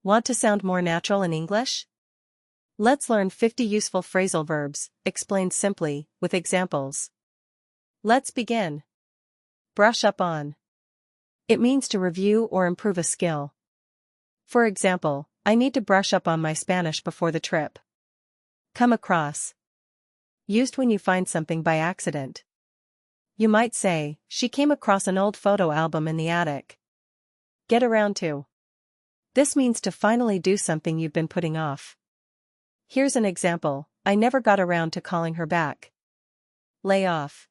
Want to sound more natural in English? Let's learn 50 useful phrasal verbs, explained simply, with examples. Let's begin. Brush up on. It means to review or improve a skill. For example, I need to brush up on my Spanish before the trip. Come across. Used when you find something by accident. You might say, she came across an old photo album in the attic. Get around to. This means to finally do something you've been putting off. Here's an example, I never got around to calling her back. Lay off.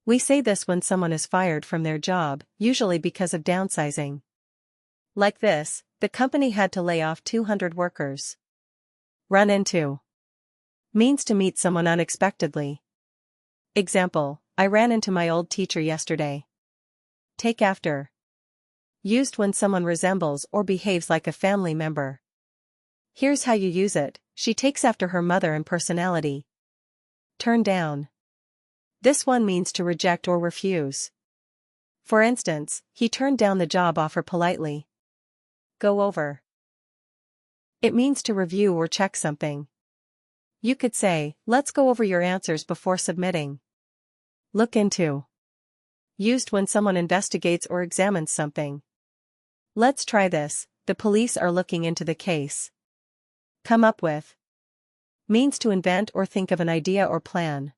We say this when someone is fired from their job, usually because of downsizing. Like this, the company had to lay off 200 workers. Run into. Means to meet someone unexpectedly. Example, I ran into my old teacher yesterday. Take after. Used when someone resembles or behaves like a family member. Here's how you use it, she takes after her mother in personality. Turn down. This one means to reject or refuse. For instance, he turned down the job offer politely. Go over. It means to review or check something. You could say, let's go over your answers before submitting. Look into. Used when someone investigates or examines something. Let's try this, the police are looking into the case. Come up with. Means to invent or think of an idea or plan.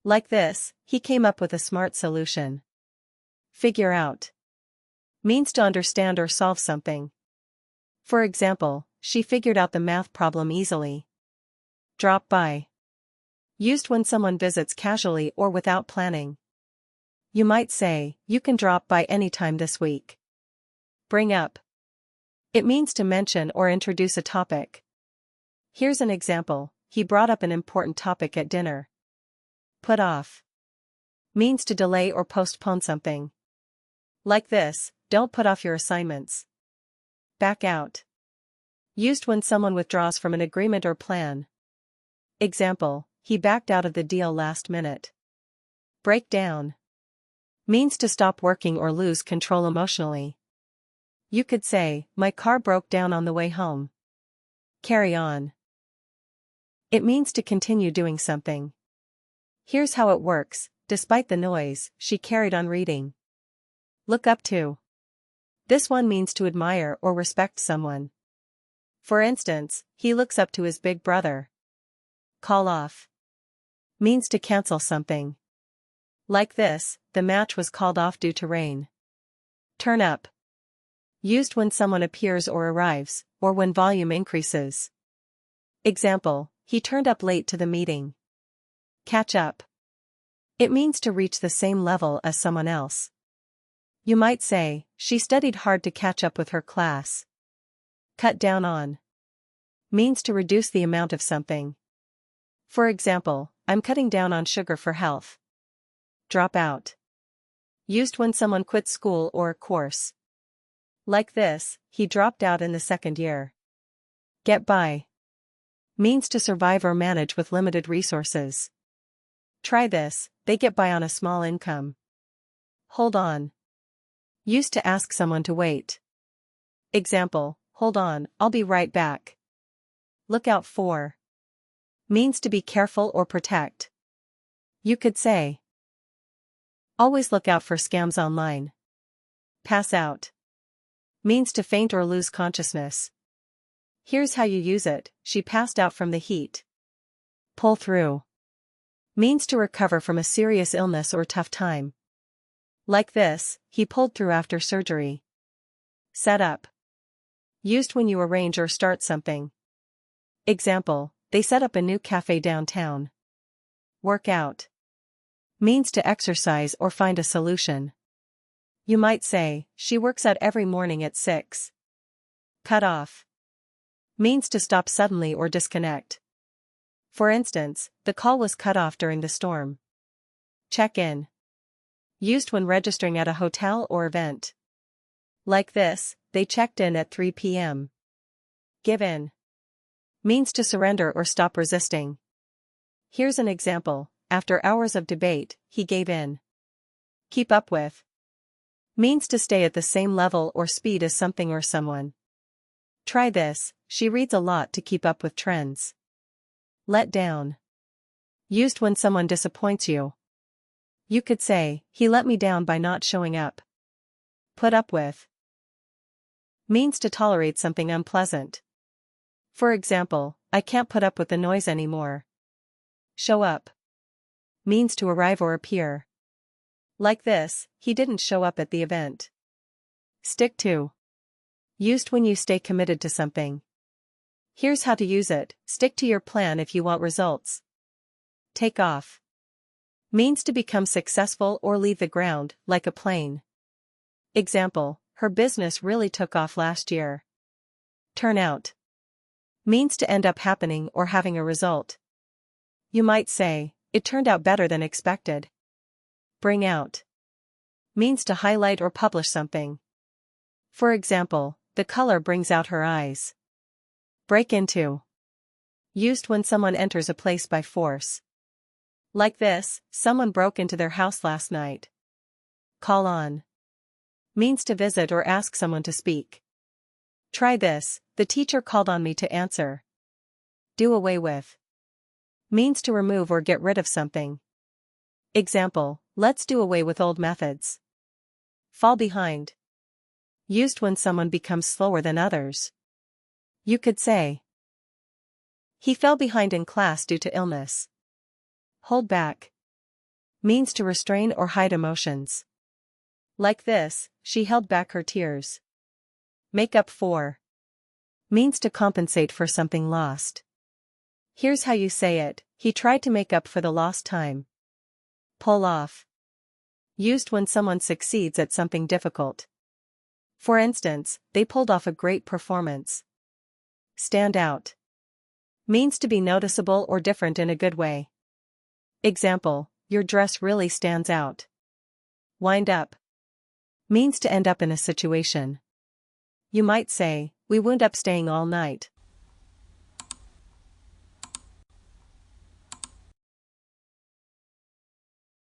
Like this, he came up with a smart solution. Figure out. Means to understand or solve something. For example, she figured out the math problem easily. Drop by. Used when someone visits casually or without planning. You might say, you can drop by anytime this week. Bring up. It means to mention or introduce a topic. Here's an example, he brought up an important topic at dinner. Put off. Means to delay or postpone something. Like this, don't put off your assignments. Back out. Used when someone withdraws from an agreement or plan. Example, he backed out of the deal last minute. Break down. Means to stop working or lose control emotionally. You could say, my car broke down on the way home. Carry on. It means to continue doing something. Here's how it works, despite the noise, she carried on reading. Look up to. This one means to admire or respect someone. For instance, he looks up to his big brother. Call off. Means to cancel something. Like this, the match was called off due to rain. Turn up. Used when someone appears or arrives, or when volume increases. Example, he turned up late to the meeting. Catch up. It means to reach the same level as someone else. You might say, she studied hard to catch up with her class. Cut down on. Means to reduce the amount of something. For example, I'm cutting down on sugar for health. Drop out. Used when someone quits school or a course. Like this, he dropped out in the second year. Get by. Means to survive or manage with limited resources. Try this, they get by on a small income. Hold on. Used to ask someone to wait. Example, hold on, I'll be right back. Look out for. Means to be careful or protect. You could say. Always look out for scams online. Pass out. Means to faint or lose consciousness. Here's how you use it, she passed out from the heat. Pull through. Means to recover from a serious illness or tough time. Like this, he pulled through after surgery. Set up. Used when you arrange or start something. Example, they set up a new cafe downtown. Work out. Means to exercise or find a solution. You might say, she works out every morning at 6. Cut off. Means to stop suddenly or disconnect. For instance, the call was cut off during the storm. Check in. Used when registering at a hotel or event. Like this, they checked in at 3 p.m. Give in. Means to surrender or stop resisting. Here's an example, after hours of debate, he gave in. Keep up with. Means to stay at the same level or speed as something or someone. Try this, she reads a lot to keep up with trends. Let down. Used when someone disappoints you. You could say, he let me down by not showing up. Put up with. Means to tolerate something unpleasant. For example, I can't put up with the noise anymore. Show up. Means to arrive or appear. Like this, he didn't show up at the event. Stick to. Used when you stay committed to something. Here's how to use it: stick to your plan if you want results. Take off. Means to become successful or leave the ground, like a plane. Example, her business really took off last year. Turn out. Means to end up happening or having a result. You might say, it turned out better than expected. Bring out. Means to highlight or publish something. For example, the color brings out her eyes. Break into. Used when someone enters a place by force. Like this, someone broke into their house last night. Call on. Means to visit or ask someone to speak. Try this, the teacher called on me to answer. Do away with. Means to remove or get rid of something. Example, let's do away with old methods. Fall behind. Used when someone becomes slower than others. You could say, he fell behind in class due to illness. Hold back. Means to restrain or hide emotions. Like this, she held back her tears. Make up for. Means to compensate for something lost. Here's how you say it: he tried to make up for the lost time. Pull off. Used when someone succeeds at something difficult. For instance, they pulled off a great performance. Stand out. Means to be noticeable or different in a good way. Example, your dress really stands out. Wind up. Means to end up in a situation. You might say, we wound up staying all night.